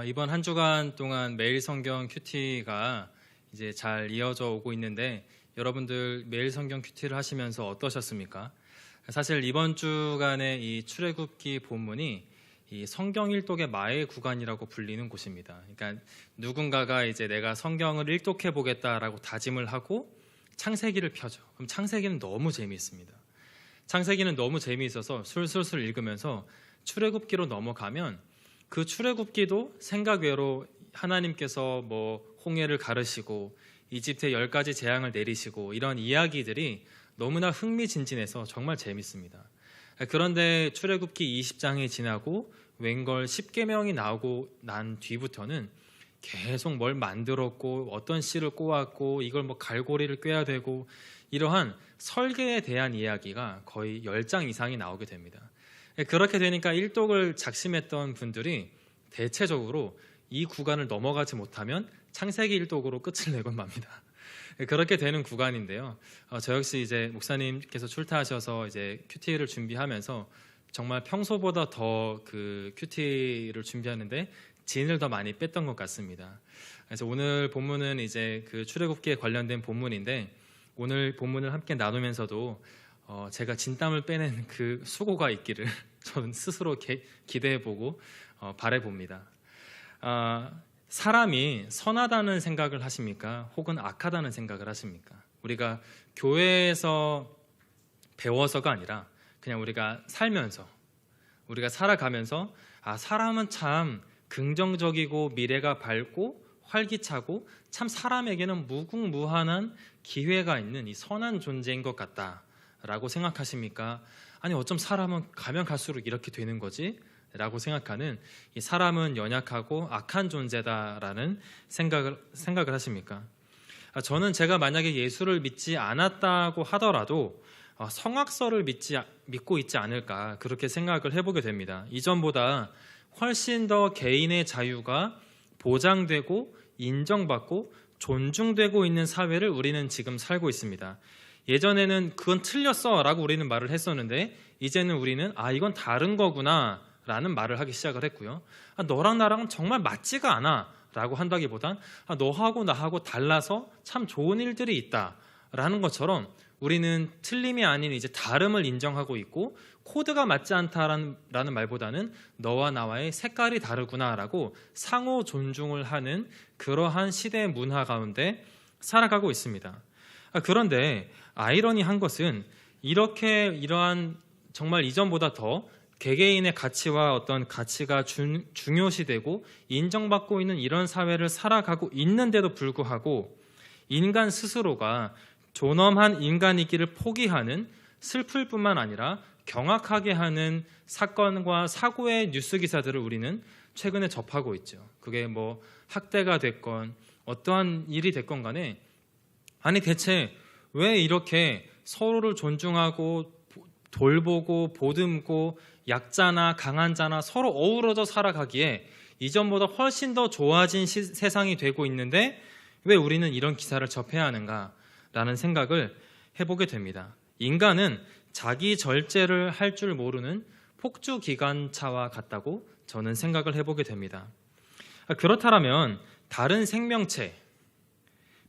이번 한 주간 동안 매일 성경 큐티가 이제 잘 이어져 오고 있는데 여러분들 매일 성경 큐티를 하시면서 어떠셨습니까? 사실 이번 주간의 이 출애굽기 본문이 이 성경 일독의 마의 구간이라고 불리는 곳입니다. 그러니까 누군가가 이제 내가 성경을 일독해 보겠다라고 다짐을 하고 창세기를 펴죠. 그럼 창세기는 너무 재미있습니다. 창세기는 너무 재미있어서 술술술 읽으면서 출애굽기로 넘어가면 그 출애굽기도 생각 외로 하나님께서 홍해를 가르시고 이집트에 10가지 재앙을 내리시고 이런 이야기들이 너무나 흥미진진해서 정말 재밌습니다. 그런데 출애굽기 20장이 지나고 웬걸 10계명이 나오고 난 뒤부터는 계속 뭘 만들었고 어떤 씨를 꼬았고 이걸 갈고리를 꿰야 되고 이러한 설계에 대한 이야기가 거의 10장 이상이 나오게 됩니다. 그렇게 되니까 일독을 작심했던 분들이 대체적으로 이 구간을 넘어가지 못하면 창세기 일독으로 끝을 내곤 맙니다. 그렇게 되는 구간인데요. 저 역시 이제 목사님께서 출타하셔서 이제 큐티를 준비하면서 정말 평소보다 더 그 큐티를 준비하는데 진을 더 많이 뺐던 것 같습니다. 그래서 오늘 본문은 이제 그 출애굽기에 관련된 본문인데 오늘 본문을 함께 나누면서도 제가 진땀을 빼낸 그 수고가 있기를 저는 스스로 기대해보고 바라봅니다. 사람이 선하다는 생각을 하십니까? 혹은 악하다는 생각을 하십니까? 우리가 교회에서 배워서가 아니라 그냥 우리가 살면서 우리가 살아가면서 사람은 참 긍정적이고 미래가 밝고 활기차고 참 사람에게는 무궁무한한 기회가 있는 이 선한 존재인 것 같다라고 생각하십니까? 아니 어쩜 사람은 가면 갈수록 이렇게 되는 거지? 라고 생각하는 이 사람은 연약하고 악한 존재다라는 생각을 하십니까? 저는 제가 만약에 예수를 믿지 않았다고 하더라도 성악설을 믿고 있지 않을까 그렇게 생각을 해보게 됩니다. 이전보다 훨씬 더 개인의 자유가 보장되고 인정받고 존중되고 있는 사회를 우리는 지금 살고 있습니다. 예전에는 그건 틀렸어 라고 우리는 말을 했었는데 이제는 우리는 이건 다른 거구나 라는 말을 하기 시작을 했고요. 너랑 나랑은 정말 맞지가 않아 라고 한다기보단 너하고 나하고 달라서 참 좋은 일들이 있다 라는 것처럼 우리는 틀림이 아닌 이제 다름을 인정하고 있고 코드가 맞지 않다라는 말보다는 너와 나와의 색깔이 다르구나라고 상호 존중을 하는 그러한 시대의 문화 가운데 살아가고 있습니다. 그런데 아이러니한 것은 이러한 정말 이전보다 더 개개인의 가치와 어떤 가치가 중요시되고 인정받고 있는 이런 사회를 살아가고 있는데도 불구하고 인간 스스로가 존엄한 인간이기를 포기하는 슬플 뿐만 아니라 경악하게 하는 사건과 사고의 뉴스 기사들을 우리는 최근에 접하고 있죠. 그게 학대가 됐건 어떠한 일이 됐건 간에 대체 왜 이렇게 서로를 존중하고 돌보고 보듬고 약자나 강한 자나 서로 어우러져 살아가기에 이전보다 훨씬 더 좋아진 세상이 되고 있는데 왜 우리는 이런 기사를 접해야 하는가라는 생각을 해보게 됩니다. 인간은 자기 절제를 할 줄 모르는 폭주 기관차와 같다고 저는 생각을 해보게 됩니다. 그렇다면 다른 생명체,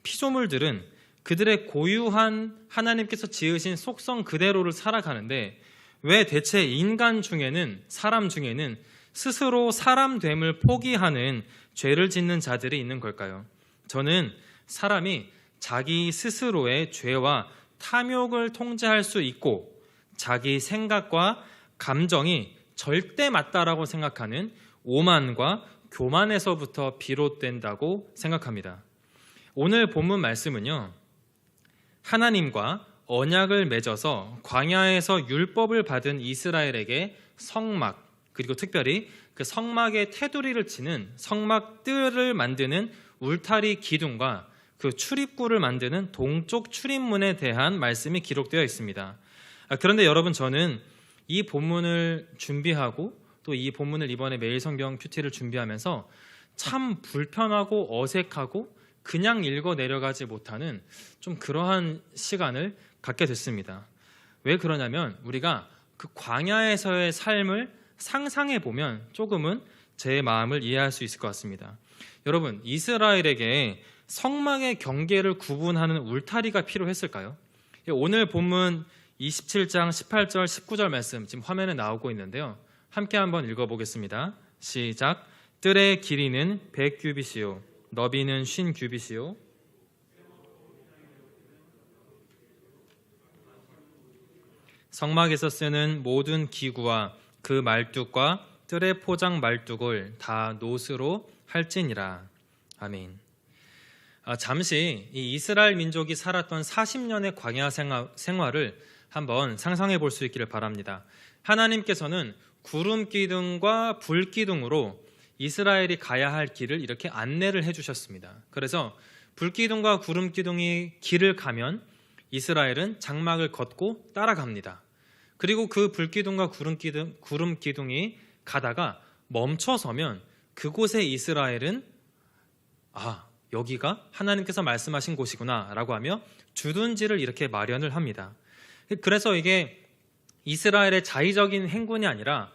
피조물들은 그들의 고유한 하나님께서 지으신 속성 그대로를 살아가는데 왜 대체 인간 중에는 사람 중에는 스스로 사람됨을 포기하는 죄를 짓는 자들이 있는 걸까요? 저는 사람이 자기 스스로의 죄와 탐욕을 통제할 수 있고 자기 생각과 감정이 절대 맞다라고 생각하는 오만과 교만에서부터 비롯된다고 생각합니다. 오늘 본문 말씀은요, 하나님과 언약을 맺어서 광야에서 율법을 받은 이스라엘에게 성막, 그리고 특별히 그 성막의 테두리를 치는 성막들을 만드는 울타리 기둥과 그 출입구를 만드는 동쪽 출입문에 대한 말씀이 기록되어 있습니다. 그런데 여러분, 저는 이 본문을 준비하고 또 이 본문을 이번에 매일 성경 큐티를 준비하면서 참 불편하고 어색하고 그냥 읽어 내려가지 못하는 좀 그러한 시간을 갖게 됐습니다. 왜 그러냐면 우리가 그 광야에서의 삶을 상상해 보면 조금은 제 마음을 이해할 수 있을 것 같습니다. 여러분, 이스라엘에게 성막의 경계를 구분하는 울타리가 필요했을까요? 오늘 본문 27장 18절 19절 말씀 지금 화면에 나오고 있는데요. 함께 한번 읽어보겠습니다. 시작. 뜰의 길이는 100규빗이요 너비는 50규빗이요 성막에서 쓰는 모든 기구와 그 말뚝과 뜰의 포장 말뚝을 다 노스로 할지니라. 아멘. 잠시 이 이스라엘 민족이 살았던 40년의 광야 생활을 한번 상상해 볼 수 있기를 바랍니다. 하나님께서는 구름 기둥과 불 기둥으로 이스라엘이 가야 할 길을 이렇게 안내를 해주셨습니다. 그래서 불 기둥과 구름 기둥이 길을 가면 이스라엘은 장막을 걷고 따라갑니다. 그리고 그 불 기둥과 구름 기둥이 가다가 멈춰서면 그곳에 이스라엘은 여기가 하나님께서 말씀하신 곳이구나 라고 하며 주둔지를 이렇게 마련을 합니다. 그래서 이게 이스라엘의 자의적인 행군이 아니라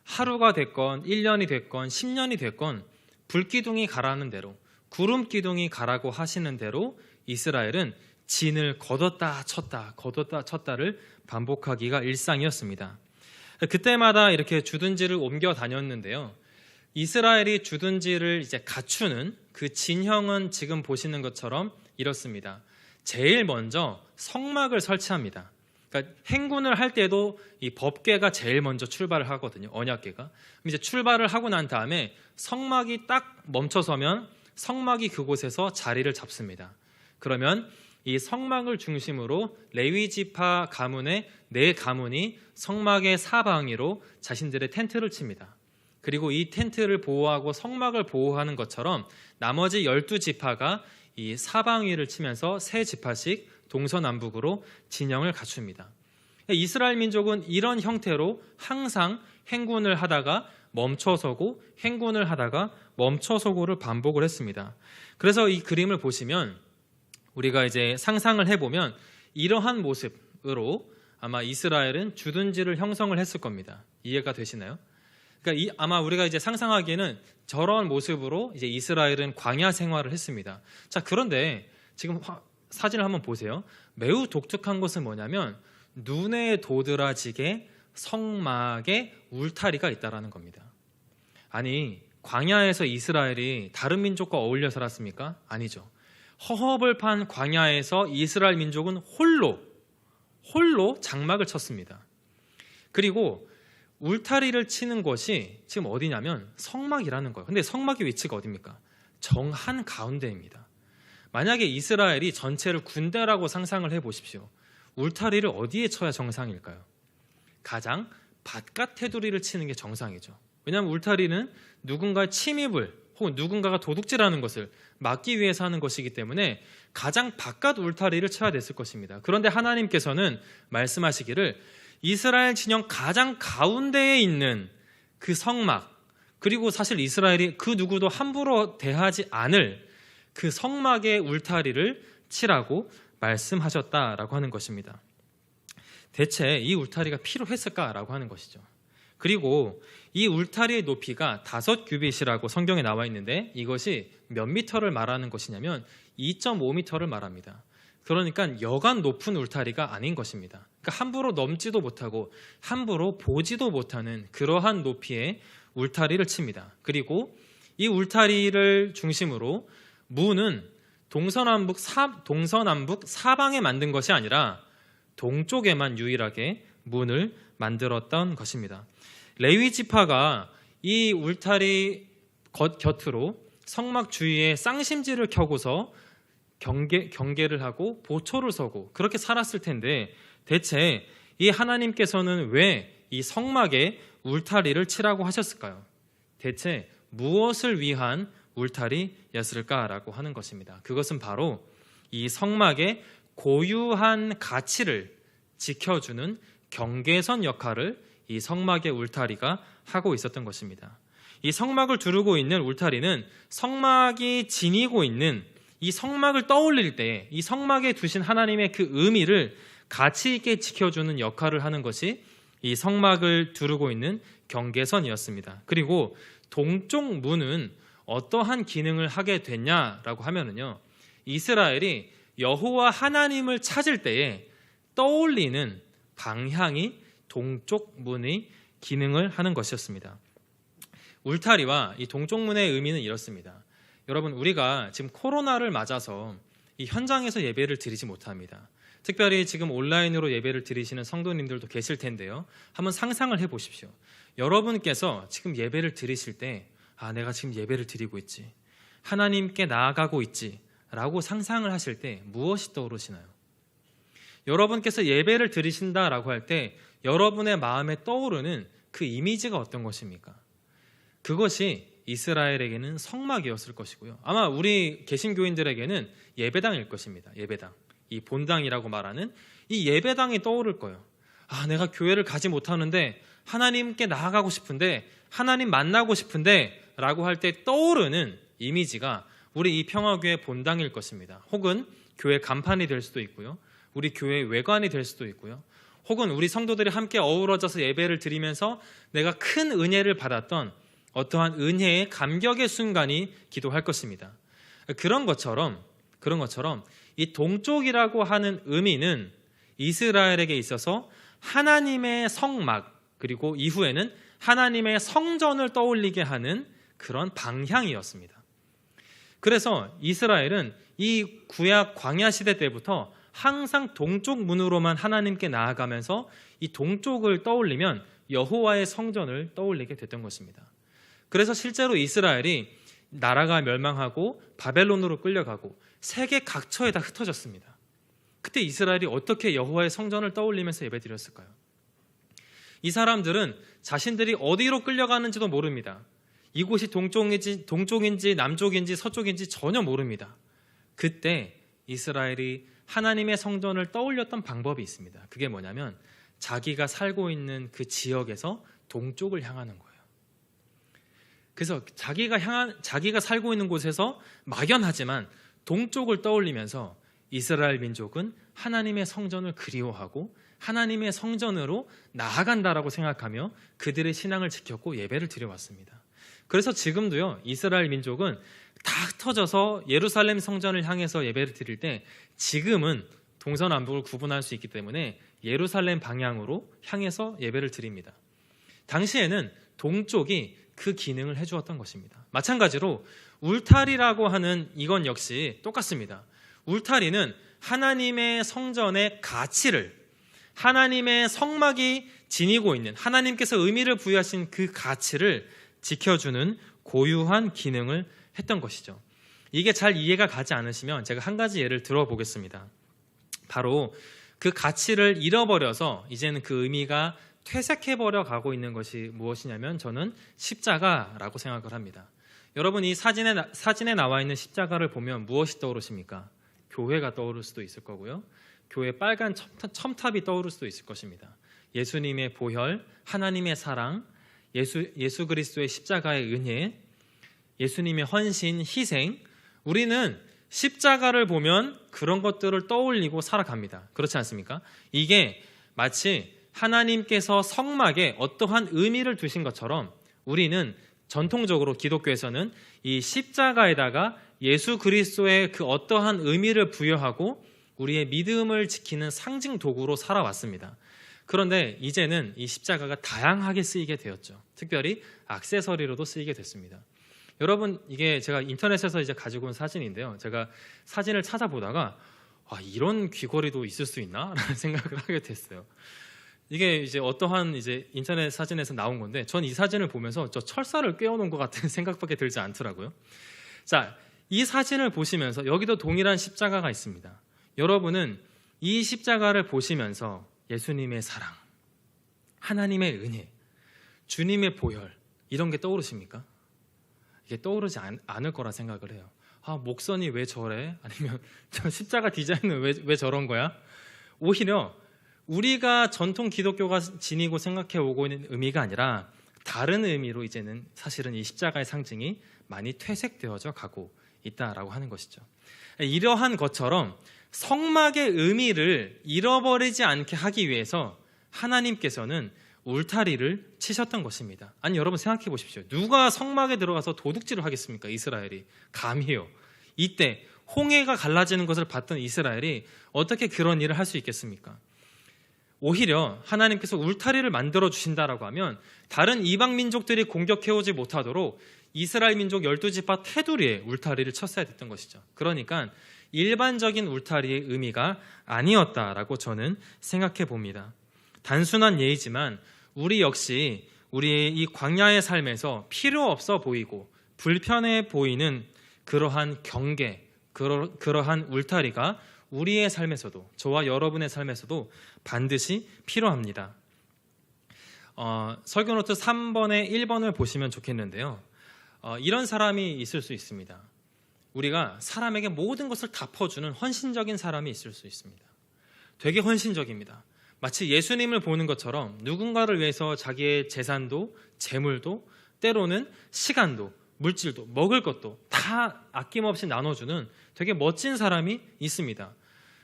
하루가 됐건 1년이 됐건 10년이 됐건 불기둥이 가라는 대로 구름 기둥이 가라고 하시는 대로 이스라엘은 진을 걷었다 쳤다를 반복하기가 일상이었습니다. 그때마다 이렇게 주둔지를 옮겨 다녔는데요. 이스라엘이 주둔지를 이제 갖추는 그 진형은 지금 보시는 것처럼 이렇습니다. 제일 먼저 성막을 설치합니다. 그러니까 행군을 할 때도 이 법궤가 제일 먼저 출발을 하거든요. 언약궤가. 이제 출발을 하고 난 다음에 성막이 딱 멈춰서면 성막이 그곳에서 자리를 잡습니다. 그러면 이 성막을 중심으로 레위 지파 가문의 4가문이 성막의 사방위로 자신들의 텐트를 칩니다. 그리고 이 텐트를 보호하고 성막을 보호하는 것처럼 나머지 12지파가 이 사방위를 치면서 3지파씩 동서남북으로 진영을 갖춥니다. 이스라엘 민족은 이런 형태로 항상 행군을 하다가 멈춰서고 행군을 하다가 멈춰서고를 반복을 했습니다. 그래서 이 그림을 보시면 우리가 이제 상상을 해보면 이러한 모습으로 아마 이스라엘은 주둔지를 형성을 했을 겁니다. 이해가 되시나요? 그러니까 아마 우리가 이제 상상하기에는 저런 모습으로 이제 이스라엘은 광야 생활을 했습니다. 자, 그런데 지금 사진을 한번 보세요. 매우 독특한 것은 뭐냐면 눈에 도드라지게 성막에 울타리가 있다라는 겁니다. 아니, 광야에서 이스라엘이 다른 민족과 어울려 살았습니까? 아니죠. 허허벌 판 광야에서 이스라엘 민족은 홀로 장막을 쳤습니다. 그리고 울타리를 치는 것이 지금 어디냐면 성막이라는 거예요. 근데 성막의 위치가 어디입니까? 정 한가운데입니다. 만약에 이스라엘이 전체를 군대라고 상상을 해보십시오. 울타리를 어디에 쳐야 정상일까요? 가장 바깥 테두리를 치는 게 정상이죠. 왜냐하면 울타리는 누군가의 침입을 혹은 누군가가 도둑질하는 것을 막기 위해서 하는 것이기 때문에 가장 바깥 울타리를 쳐야 됐을 것입니다. 그런데 하나님께서는 말씀하시기를 이스라엘 진영 가장 가운데에 있는 그 성막, 그리고 사실 이스라엘이 그 누구도 함부로 대하지 않을 그 성막의 울타리를 치라고 말씀하셨다라고 하는 것입니다. 대체 이 울타리가 필요했을까라고 하는 것이죠. 그리고 이 울타리의 높이가 5규빗이라고 성경에 나와 있는데 이것이 몇 미터를 말하는 것이냐면 2.5미터를 말합니다. 그러니까 여간 높은 울타리가 아닌 것입니다. 그러니까 함부로 넘지도 못하고 함부로 보지도 못하는 그러한 높이의 울타리를 칩니다. 그리고 이 울타리를 중심으로 문은 동서남북 사방에 만든 것이 아니라 동쪽에만 유일하게 문을 만들었던 것입니다. 레위 지파가 이 울타리 곁으로 성막 주위에 쌍심지를 켜고서 경계를 하고 보초를 서고 그렇게 살았을 텐데 대체 이 하나님께서는 왜 이 성막에 울타리를 치라고 하셨을까요? 대체 무엇을 위한 울타리였을까라고 하는 것입니다. 그것은 바로 이 성막의 고유한 가치를 지켜주는 경계선 역할을 이 성막의 울타리가 하고 있었던 것입니다. 이 성막을 두르고 있는 울타리는 성막이 지니고 있는 이 성막을 떠올릴 때 이 성막에 두신 하나님의 그 의미를 가치 있게 지켜주는 역할을 하는 것이 이 성막을 두르고 있는 경계선이었습니다. 그리고 동쪽 문은 어떠한 기능을 하게 됐냐라고 하면은요, 이스라엘이 여호와 하나님을 찾을 때에 떠올리는 방향이 동쪽 문의 기능을 하는 것이었습니다. 울타리와 이 동쪽 문의 의미는 이렇습니다. 여러분, 우리가 지금 코로나를 맞아서 이 현장에서 예배를 드리지 못합니다. 특별히 지금 온라인으로 예배를 드리시는 성도님들도 계실 텐데요. 한번 상상을 해보십시오. 여러분께서 지금 예배를 드리실 때 내가 지금 예배를 드리고 있지, 하나님께 나아가고 있지 라고 상상을 하실 때 무엇이 떠오르시나요? 여러분께서 예배를 드리신다라고 할 때 여러분의 마음에 떠오르는 그 이미지가 어떤 것입니까? 그것이 이스라엘에게는 성막이었을 것이고요. 아마 우리 개신교인들에게는 예배당일 것입니다. 예배당. 이 본당이라고 말하는 이 예배당이 떠오를 거예요. 내가 교회를 가지 못하는데 하나님께 나아가고 싶은데, 하나님 만나고 싶은데 라고 할 때 떠오르는 이미지가 우리 이 평화교회 본당일 것입니다. 혹은 교회 간판이 될 수도 있고요. 우리 교회 외관이 될 수도 있고요. 혹은 우리 성도들이 함께 어우러져서 예배를 드리면서 내가 큰 은혜를 받았던 어떠한 은혜의 감격의 순간이 기도할 것입니다. 그런 것처럼 이 동쪽이라고 하는 의미는 이스라엘에게 있어서 하나님의 성막, 그리고 이후에는 하나님의 성전을 떠올리게 하는 그런 방향이었습니다. 그래서 이스라엘은 이 구약 광야 시대 때부터 항상 동쪽 문으로만 하나님께 나아가면서 이 동쪽을 떠올리면 여호와의 성전을 떠올리게 됐던 것입니다. 그래서 실제로 이스라엘이 나라가 멸망하고 바벨론으로 끌려가고 세계 각처에 다 흩어졌습니다. 그때 이스라엘이 어떻게 여호와의 성전을 떠올리면서 예배드렸을까요? 이 사람들은 자신들이 어디로 끌려가는지도 모릅니다. 이곳이 동쪽인지 남쪽인지 서쪽인지 전혀 모릅니다. 그때 이스라엘이 하나님의 성전을 떠올렸던 방법이 있습니다. 그게 뭐냐면 자기가 살고 있는 그 지역에서 동쪽을 향하는 거예요. 그래서 자기가 살고 있는 곳에서 막연하지만 동쪽을 떠올리면서 이스라엘 민족은 하나님의 성전을 그리워하고 하나님의 성전으로 나아간다라고 생각하며 그들의 신앙을 지켰고 예배를 드려왔습니다. 그래서 지금도요, 이스라엘 민족은 다 흩어져서 예루살렘 성전을 향해서 예배를 드릴 때 지금은 동서남북을 구분할 수 있기 때문에 예루살렘 방향으로 향해서 예배를 드립니다. 당시에는 동쪽이 그 기능을 해주었던 것입니다. 마찬가지로 울타리라고 하는 이건 역시 똑같습니다. 울타리는 하나님의 성전의 가치를, 하나님의 성막이 지니고 있는, 하나님께서 의미를 부여하신 그 가치를 지켜주는 고유한 기능을 했던 것이죠. 이게 잘 이해가 가지 않으시면 제가 한 가지 예를 들어보겠습니다. 바로 그 가치를 잃어버려서 이제는 그 의미가 퇴색해버려 가고 있는 것이 무엇이냐면 저는 십자가라고 생각을 합니다. 여러분, 이 사진에 나와 있는 십자가를 보면 무엇이 떠오르십니까? 교회가 떠오를 수도 있을 거고요. 교회 빨간 첨탑이 떠오를 수도 있을 것입니다. 예수님의 보혈, 하나님의 사랑, 예수 그리스도의 십자가의 은혜, 예수님의 헌신, 희생, 우리는 십자가를 보면 그런 것들을 떠올리고 살아갑니다. 그렇지 않습니까? 이게 마치 하나님께서 성막에 어떠한 의미를 두신 것처럼 우리는 전통적으로 기독교에서는 이 십자가에다가 예수 그리스도의 그 어떠한 의미를 부여하고 우리의 믿음을 지키는 상징 도구로 살아왔습니다. 그런데 이제는 이 십자가가 다양하게 쓰이게 되었죠. 특별히 액세서리로도 쓰이게 됐습니다. 여러분, 이게 제가 인터넷에서 이제 가지고 온 사진인데요. 제가 사진을 찾아보다가 이런 귀걸이도 있을 수 있나? 라는 생각을 하게 됐어요. 이게 이제 어떠한 이제 인터넷 사진에서 나온 건데 전 이 사진을 보면서 저 철사를 꿰어놓은 것 같은 생각밖에 들지 않더라고요. 자, 이 사진을 보시면서 여기도 동일한 십자가가 있습니다. 여러분은 이 십자가를 보시면서 예수님의 사랑, 하나님의 은혜, 주님의 보혈 이런 게 떠오르십니까? 이게 떠오르지 않을 거라 생각을 해요. 목선이 왜 저래? 아니면 저 십자가 디자인은 왜 저런 거야? 오히려 우리가 전통 기독교가 지니고 생각해 오고 있는 의미가 아니라 다른 의미로 이제는 사실은 이 십자가의 상징이 많이 퇴색되어져 가고 있다라고 하는 것이죠. 이러한 것처럼 성막의 의미를 잃어버리지 않게 하기 위해서 하나님께서는 울타리를 치셨던 것입니다. 아니 여러분 생각해 보십시오. 누가 성막에 들어가서 도둑질을 하겠습니까? 이스라엘이. 감히요. 이때 홍해가 갈라지는 것을 봤던 이스라엘이 어떻게 그런 일을 할 수 있겠습니까? 오히려 하나님께서 울타리를 만들어 주신다라고 하면 다른 이방 민족들이 공격해오지 못하도록 이스라엘 민족 12지파 테두리에 울타리를 쳤어야 됐던 것이죠. 그러니까 일반적인 울타리의 의미가 아니었다라고 저는 생각해 봅니다. 단순한 예이지만 우리 역시 우리의 이 광야의 삶에서 필요 없어 보이고 불편해 보이는 그러한 경계, 그러한 울타리가 우리의 삶에서도, 저와 여러분의 삶에서도 반드시 필요합니다. 설교노트 3번에 1번을 보시면 좋겠는데요. 이런 사람이 있을 수 있습니다. 우리가 사람에게 모든 것을 다 퍼주는 헌신적인 사람이 있을 수 있습니다. 되게 헌신적입니다. 마치 예수님을 보는 것처럼 누군가를 위해서 자기의 재산도, 재물도, 때로는 시간도, 물질도, 먹을 것도 다 아낌없이 나눠주는 되게 멋진 사람이 있습니다.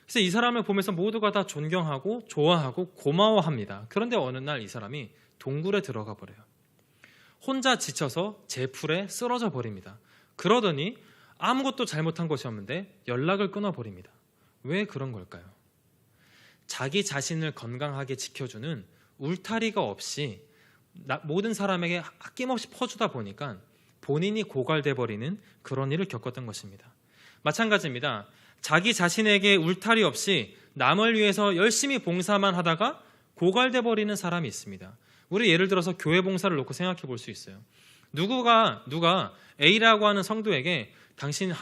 그래서 이 사람을 보면서 모두가 다 존경하고 좋아하고 고마워합니다. 그런데 어느 날 이 사람이 동굴에 들어가 버려요. 혼자 지쳐서 제풀에 쓰러져 버립니다. 그러더니 아무것도 잘못한 것이 없는데 연락을 끊어버립니다. 왜 그런 걸까요? 자기 자신을 건강하게 지켜주는 울타리가 없이 모든 사람에게 아낌없이 퍼주다 보니까 본인이 고갈돼 버리는 그런 일을 겪었던 것입니다. 마찬가지입니다. 자기 자신에게 울타리 없이 남을 위해서 열심히 봉사만 하다가 고갈돼 버리는 사람이 있습니다. 우리 예를 들어서 교회 봉사를 놓고 생각해 볼 수 있어요. 누가 A라고 하는 성도에게 당신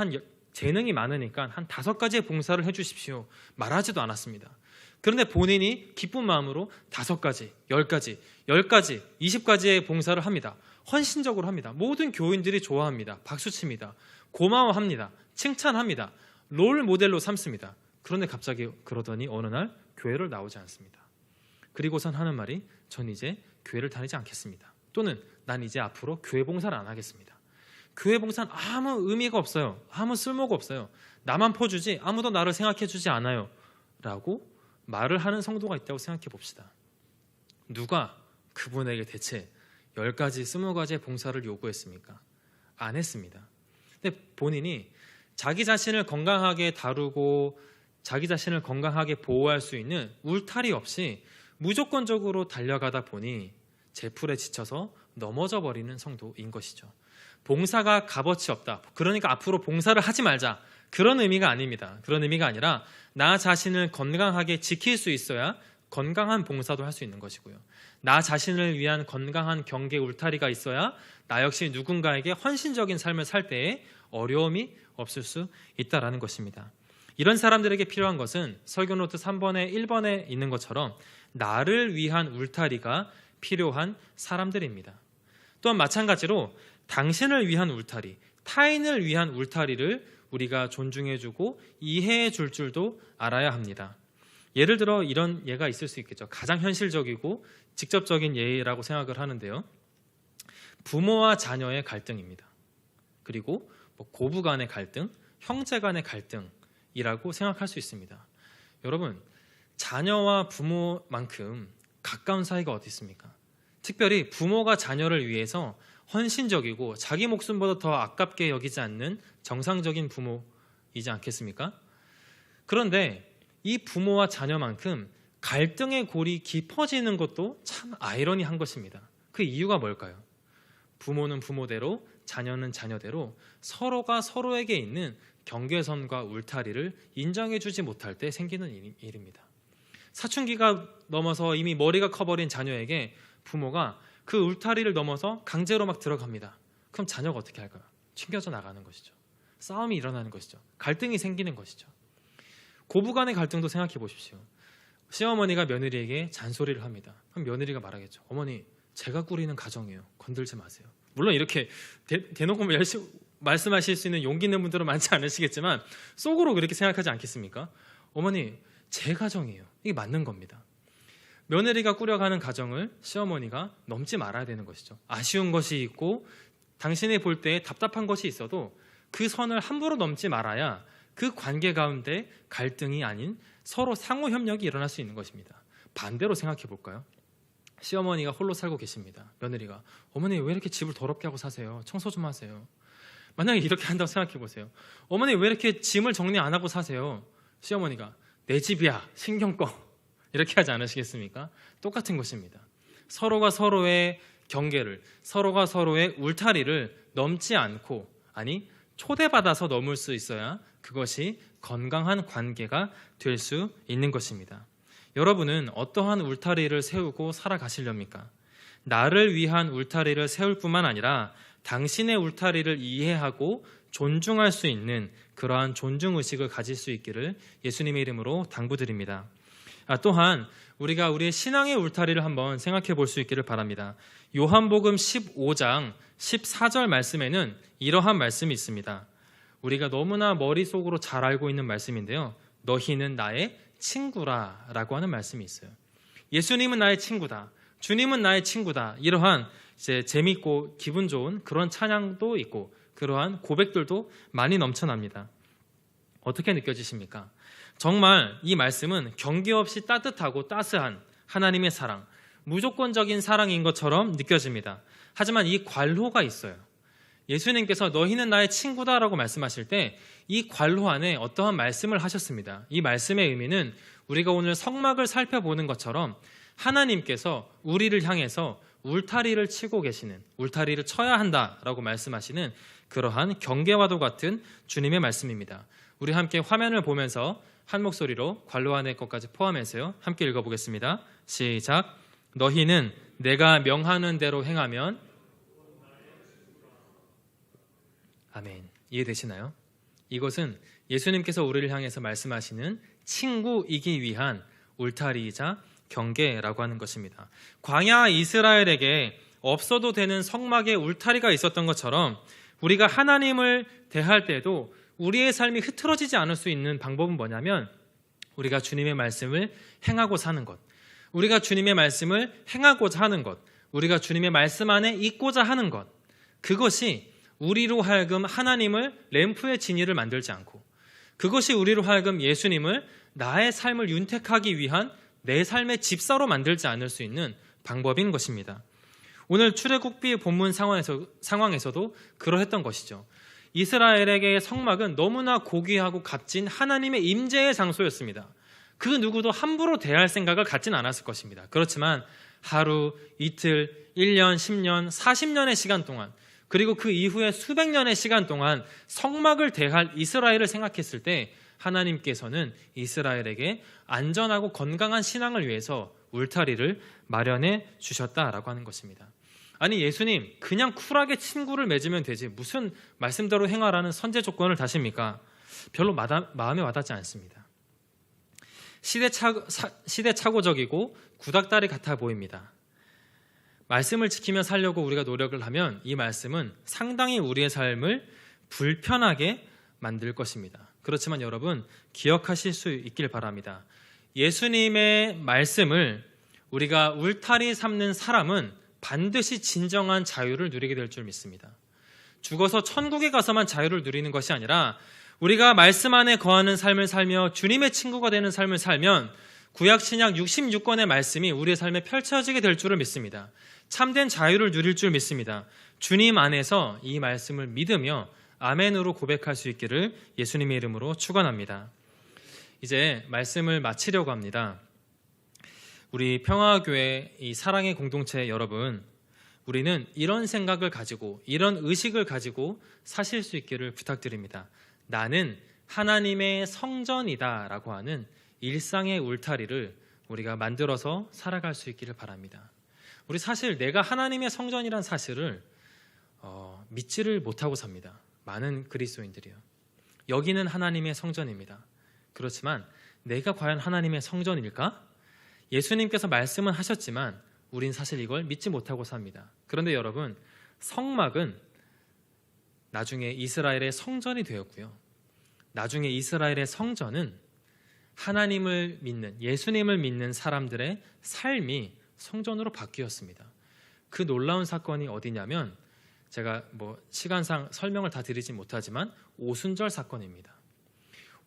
재능이 많으니까 한 5가지의 봉사를 해주십시오. 말하지도 않았습니다. 그런데 본인이 기쁜 마음으로 5가지, 10가지, 10가지, 20가지의 봉사를 합니다. 헌신적으로 합니다. 모든 교인들이 좋아합니다. 박수칩니다. 고마워합니다. 칭찬합니다. 롤 모델로 삼습니다. 그런데 갑자기 그러더니 어느 날 교회를 나오지 않습니다. 그리고선 하는 말이 전 이제 교회를 다니지 않겠습니다. 또는 난 이제 앞으로 교회 봉사를 안 하겠습니다. 교회 봉사는 아무 의미가 없어요. 아무 쓸모가 없어요. 나만 퍼주지 아무도 나를 생각해 주지 않아요. 라고 말을 하는 성도가 있다고 생각해 봅시다. 누가 그분에게 대체 10가지, 20가지의 봉사를 요구했습니까? 안 했습니다. 근데 본인이 자기 자신을 건강하게 다루고 자기 자신을 건강하게 보호할 수 있는 울타리 없이 무조건적으로 달려가다 보니 제풀에 지쳐서 넘어져 버리는 성도인 것이죠. 봉사가 값어치 없다. 그러니까 앞으로 봉사를 하지 말자. 그런 의미가 아닙니다. 그런 의미가 아니라 나 자신을 건강하게 지킬 수 있어야 건강한 봉사도 할 수 있는 것이고요. 나 자신을 위한 건강한 경계 울타리가 있어야 나 역시 누군가에게 헌신적인 삶을 살 때에 어려움이 없을 수 있다라는 것입니다. 이런 사람들에게 필요한 것은 설교노트 3번에 1번에 있는 것처럼 나를 위한 울타리가 필요한 사람들입니다. 또한 마찬가지로 당신을 위한 울타리, 타인을 위한 울타리를 우리가 존중해주고 이해해 줄 줄도 알아야 합니다. 예를 들어 이런 예가 있을 수 있겠죠. 가장 현실적이고 직접적인 예라고 생각을 하는데요. 부모와 자녀의 갈등입니다. 그리고 고부 간의 갈등, 형제 간의 갈등이라고 생각할 수 있습니다. 여러분, 자녀와 부모만큼 가까운 사이가 어디 있습니까? 특별히 부모가 자녀를 위해서 헌신적이고 자기 목숨보다 더 아깝게 여기지 않는 정상적인 부모이지 않겠습니까? 그런데 이 부모와 자녀만큼 갈등의 골이 깊어지는 것도 참 아이러니한 것입니다. 그 이유가 뭘까요? 부모는 부모대로, 자녀는 자녀대로 서로가 서로에게 있는 경계선과 울타리를 인정해주지 못할 때 생기는 일입니다. 사춘기가 넘어서 이미 머리가 커버린 자녀에게 부모가 그 울타리를 넘어서 강제로 막 들어갑니다. 그럼 자녀가 어떻게 할까요? 튕겨져 나가는 것이죠. 싸움이 일어나는 것이죠. 갈등이 생기는 것이죠. 고부간의 갈등도 생각해 보십시오. 시어머니가 며느리에게 잔소리를 합니다. 그럼 며느리가 말하겠죠. 어머니, 제가 꾸리는 가정이에요. 건들지 마세요. 물론 이렇게 대놓고 말씀하실 수 있는 용기 있는 분들은 많지 않으시겠지만 속으로 그렇게 생각하지 않겠습니까? 어머니, 제 가정이에요. 이게 맞는 겁니다. 며느리가 꾸려가는 가정을 시어머니가 넘지 말아야 되는 것이죠. 아쉬운 것이 있고 당신이 볼 때 답답한 것이 있어도 그 선을 함부로 넘지 말아야 그 관계 가운데 갈등이 아닌 서로 상호 협력이 일어날 수 있는 것입니다. 반대로 생각해 볼까요? 시어머니가 홀로 살고 계십니다. 며느리가 어머니 왜 이렇게 집을 더럽게 하고 사세요? 청소 좀 하세요. 만약에 이렇게 한다고 생각해 보세요. 어머니 왜 이렇게 짐을 정리 안 하고 사세요? 시어머니가 내 집이야 신경 꺼 이렇게 하지 않으시겠습니까? 똑같은 것입니다. 서로가 서로의 경계를, 서로가 서로의 울타리를 넘지 않고, 아니 초대받아서 넘을 수 있어야 그것이 건강한 관계가 될 수 있는 것입니다. 여러분은 어떠한 울타리를 세우고 살아가시렵니까? 나를 위한 울타리를 세울 뿐만 아니라 당신의 울타리를 이해하고 존중할 수 있는 그러한 존중의식을 가질 수 있기를 예수님의 이름으로 당부드립니다. 또한 우리가 우리의 신앙의 울타리를 한번 생각해 볼 수 있기를 바랍니다. 요한복음 15장 14절 말씀에는 이러한 말씀이 있습니다. 우리가 너무나 머릿속으로 잘 알고 있는 말씀인데요. 너희는 나의 친구라 라고 하는 말씀이 있어요. 예수님은 나의 친구다. 주님은 나의 친구다. 이러한 이제 재미있고 기분 좋은 그런 찬양도 있고 그러한 고백들도 많이 넘쳐납니다. 어떻게 느껴지십니까? 정말 이 말씀은 경계 없이 따뜻하고 따스한 하나님의 사랑, 무조건적인 사랑인 것처럼 느껴집니다. 하지만 이 관로가 있어요. 예수님께서 너희는 나의 친구다라고 말씀하실 때 이 관로 안에 어떠한 말씀을 하셨습니다. 이 말씀의 의미는 우리가 오늘 성막을 살펴보는 것처럼 하나님께서 우리를 향해서 울타리를 치고 계시는, 울타리를 쳐야 한다라고 말씀하시는 그러한 경계와도 같은 주님의 말씀입니다. 우리 함께 화면을 보면서 한 목소리로 관로 안의 것까지 포함해서요. 함께 읽어보겠습니다. 시작. 너희는 내가 명하는 대로 행하면 아멘. 이해되시나요? 이것은 예수님께서 우리를 향해서 말씀하시는 친구이기 위한 울타리이자 경계라고 하는 것입니다. 광야 이스라엘에게 없어도 되는 성막의 울타리가 있었던 것처럼 우리가 하나님을 대할 때도 우리의 삶이 흐트러지지 않을 수 있는 방법은 뭐냐면 우리가 주님의 말씀을 행하고 사는 것, 우리가 주님의 말씀을 행하고자 하는 것, 우리가 주님의 말씀 안에 있고자 하는 것, 그것이 우리로 하여금 하나님을 램프의 진위를 만들지 않고 그것이 우리로 하여금 예수님을 나의 삶을 윤택하기 위한 내 삶의 집사로 만들지 않을 수 있는 방법인 것입니다. 오늘 출애굽기 본문 상황에서도 그러했던 것이죠. 이스라엘에게 성막은 너무나 고귀하고 값진 하나님의 임재의 장소였습니다. 그 누구도 함부로 대할 생각을 갖진 않았을 것입니다. 그렇지만 하루, 이틀, 1년, 10년, 40년의 시간 동안 그리고 그 이후에 수백 년의 시간 동안 성막을 대할 이스라엘을 생각했을 때 하나님께서는 이스라엘에게 안전하고 건강한 신앙을 위해서 울타리를 마련해 주셨다라고 하는 것입니다. 아니 예수님 그냥 쿨하게 친구를 맺으면 되지 무슨 말씀대로 행하라는 선제 조건을 다십니까? 별로 마음에 와닿지 않습니다. 시대착오적이고 구닥다리 같아 보입니다. 말씀을 지키며 살려고 우리가 노력을 하면 이 말씀은 상당히 우리의 삶을 불편하게 만들 것입니다. 그렇지만 여러분 기억하실 수 있길 바랍니다. 예수님의 말씀을 우리가 울타리 삼는 사람은 반드시 진정한 자유를 누리게 될 줄 믿습니다. 죽어서 천국에 가서만 자유를 누리는 것이 아니라 우리가 말씀 안에 거하는 삶을 살며 주님의 친구가 되는 삶을 살면 구약 신약 66권의 말씀이 우리의 삶에 펼쳐지게 될 줄을 믿습니다. 참된 자유를 누릴 줄 믿습니다. 주님 안에서 이 말씀을 믿으며 아멘으로 고백할 수 있기를 예수님의 이름으로 축원합니다. 이제 말씀을 마치려고 합니다. 우리 평화교회 이 사랑의 공동체 여러분, 우리는 이런 생각을 가지고 이런 의식을 가지고 사실 수 있기를 부탁드립니다. 나는 하나님의 성전이다 라고 하는 일상의 울타리를 우리가 만들어서 살아갈 수 있기를 바랍니다. 우리 사실 내가 하나님의 성전이란 사실을 믿지를 못하고 삽니다. 많은 그리스도인들이요. 여기는 하나님의 성전입니다. 그렇지만 내가 과연 하나님의 성전일까? 예수님께서 말씀은 하셨지만 우린 사실 이걸 믿지 못하고 삽니다. 그런데 여러분, 성막은 나중에 이스라엘의 성전이 되었고요. 나중에 이스라엘의 성전은 하나님을 믿는, 예수님을 믿는 사람들의 삶이 성전으로 바뀌었습니다. 그 놀라운 사건이 어디냐면 제가 시간상 설명을 다 드리지 못하지만 오순절 사건입니다.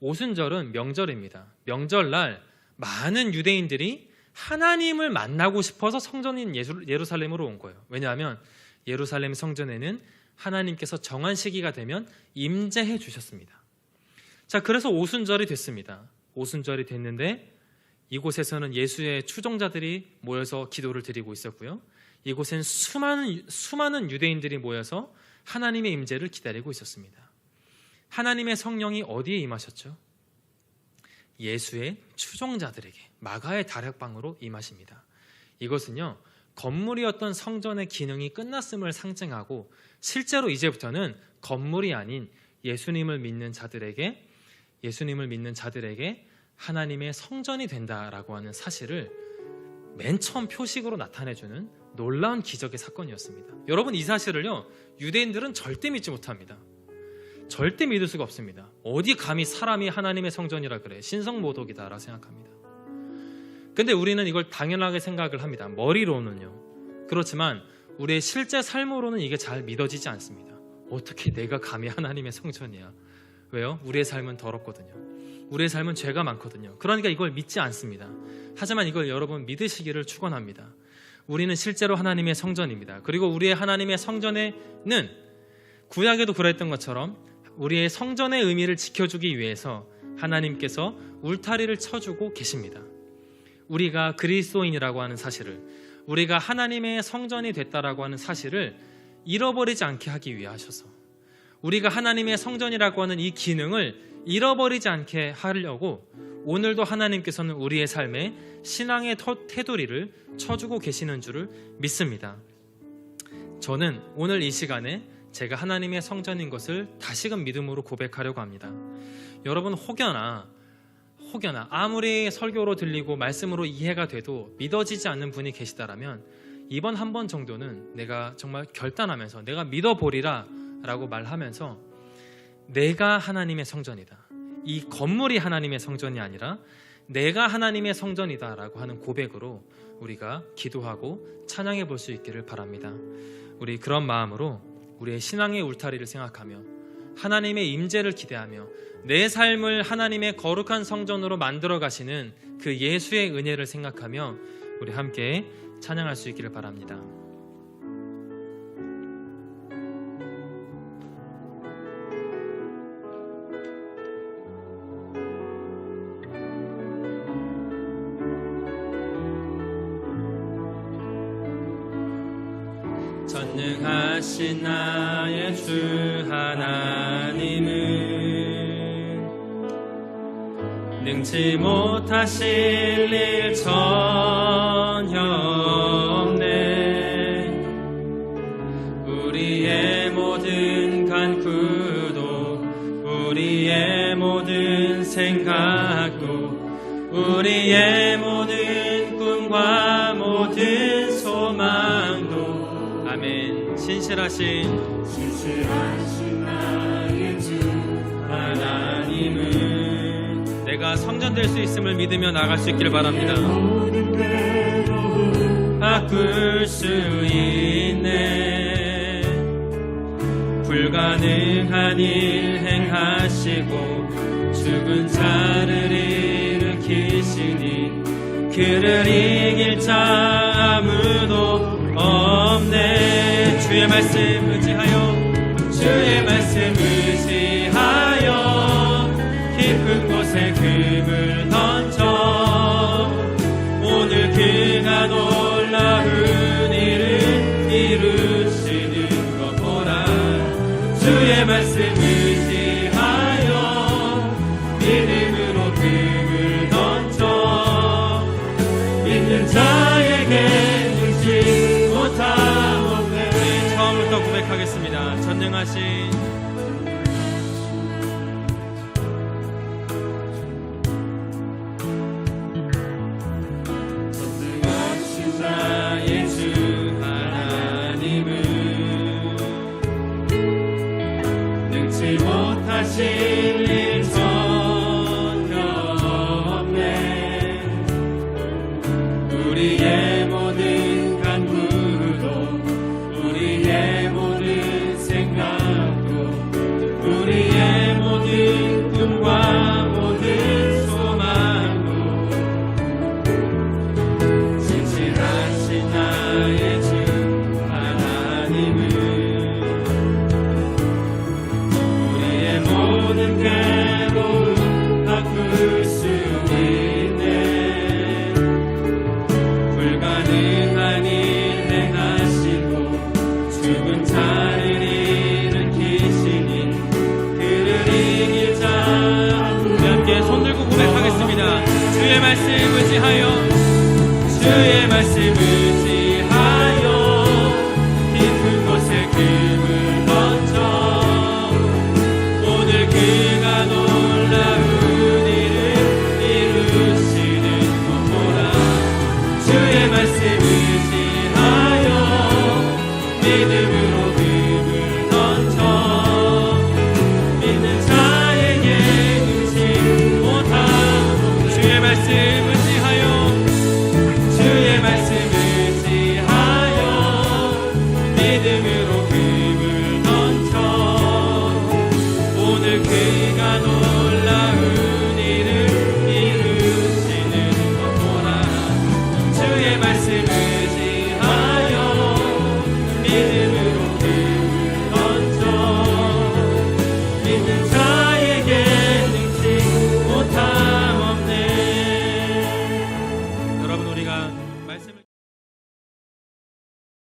오순절은 명절입니다. 명절날 많은 유대인들이 하나님을 만나고 싶어서 성전인 예루살렘으로 온 거예요. 왜냐하면 예루살렘 성전에는 하나님께서 정한 시기가 되면 임재해 주셨습니다. 자, 그래서 오순절이 됐습니다. 오순절이 됐는데 이곳에서는 예수의 추종자들이 모여서 기도를 드리고 있었고요. 이곳엔 수많은 유대인들이 모여서 하나님의 임재를 기다리고 있었습니다. 하나님의 성령이 어디에 임하셨죠? 예수의 추종자들에게 마가의 다락방으로 임하십니다. 이것은요, 건물이었던 성전의 기능이 끝났음을 상징하고 실제로 이제부터는 건물이 아닌 예수님을 믿는 자들에게 하나님의 성전이 된다라고 하는 사실을 맨 처음 표식으로 나타내주는 놀라운 기적의 사건이었습니다. 여러분, 이 사실을요, 유대인들은 절대 믿지 못합니다. 절대 믿을 수가 없습니다. 어디 감히 사람이 하나님의 성전이라 그래, 신성모독이다라고 생각합니다. 근데 우리는 이걸 당연하게 생각을 합니다. 머리로는요. 그렇지만 우리의 실제 삶으로는 이게 잘 믿어지지 않습니다. 어떻게 내가 감히 하나님의 성전이야? 왜요? 우리의 삶은 더럽거든요. 우리의 삶은 죄가 많거든요. 그러니까 이걸 믿지 않습니다. 하지만 이걸 여러분 믿으시기를 축원합니다. 우리는 실제로 하나님의 성전입니다. 그리고 우리의 하나님의 성전에는 구약에도 그랬던 것처럼 우리의 성전의 의미를 지켜주기 위해서 하나님께서 울타리를 쳐주고 계십니다. 우리가 그리스도인이라고 하는 사실을, 우리가 하나님의 성전이 됐다라고 하는 사실을 잃어버리지 않게 하기 위해 하셔서, 우리가 하나님의 성전이라고 하는 이 기능을 잃어버리지 않게 하려고 오늘도 하나님께서는 우리의 삶에 신앙의 테두리를 쳐주고 계시는 줄을 믿습니다. 저는 오늘 이 시간에 제가 하나님의 성전인 것을 다시금 믿음으로 고백하려고 합니다. 여러분, 혹여나 아무리 설교로 들리고 말씀으로 이해가 돼도 믿어지지 않는 분이 계시다라면 이번 한 번 정도는 내가 정말 결단하면서 내가 믿어보리라 라고 말하면서 내가 하나님의 성전이다, 이 건물이 하나님의 성전이 아니라 내가 하나님의 성전이다 라고 하는 고백으로 우리가 기도하고 찬양해 볼 수 있기를 바랍니다. 우리 그런 마음으로 우리의 신앙의 울타리를 생각하며 하나님의 임재를 기대하며 내 삶을 하나님의 거룩한 성전으로 만들어 가시는 그 예수의 은혜를 생각하며 우리 함께 찬양할 수 있기를 바랍니다. 전능하신 나의 주 하나님은 능치 못하실 일 전혀 없네. 우리의 모든 간구도 우리의 모든 생각도 우리의 모든 꿈과 모든 소망도 아멘. 신실하신 나의 주 하나님은 내가 성전 될 수 있음을 믿으며 나갈 수 있기를 바랍니다. 바꿀 수 있네. 불가능한 일 행하시고 죽은 자를 일으키시니 그를 이길 자 아무도 없네. 주의 말씀 의지하여 주의 말씀 의지하여 깊은 곳에 금을 던져 오늘 그가 놀라운 일을 이루시는 것 보라. 주의 말씀 의지하여 믿음으로 금을 던져 믿는 자에게 능치 못하옵네. 우리 처음부터 고백하겠습니다. 전능하신 나의 주 하나님은 능치 못하실 일 전혀 없네. 우리의 모든 간구도 우리의 모든 생각도 우리의 모든 꿈과 모든 소망도 죽은 자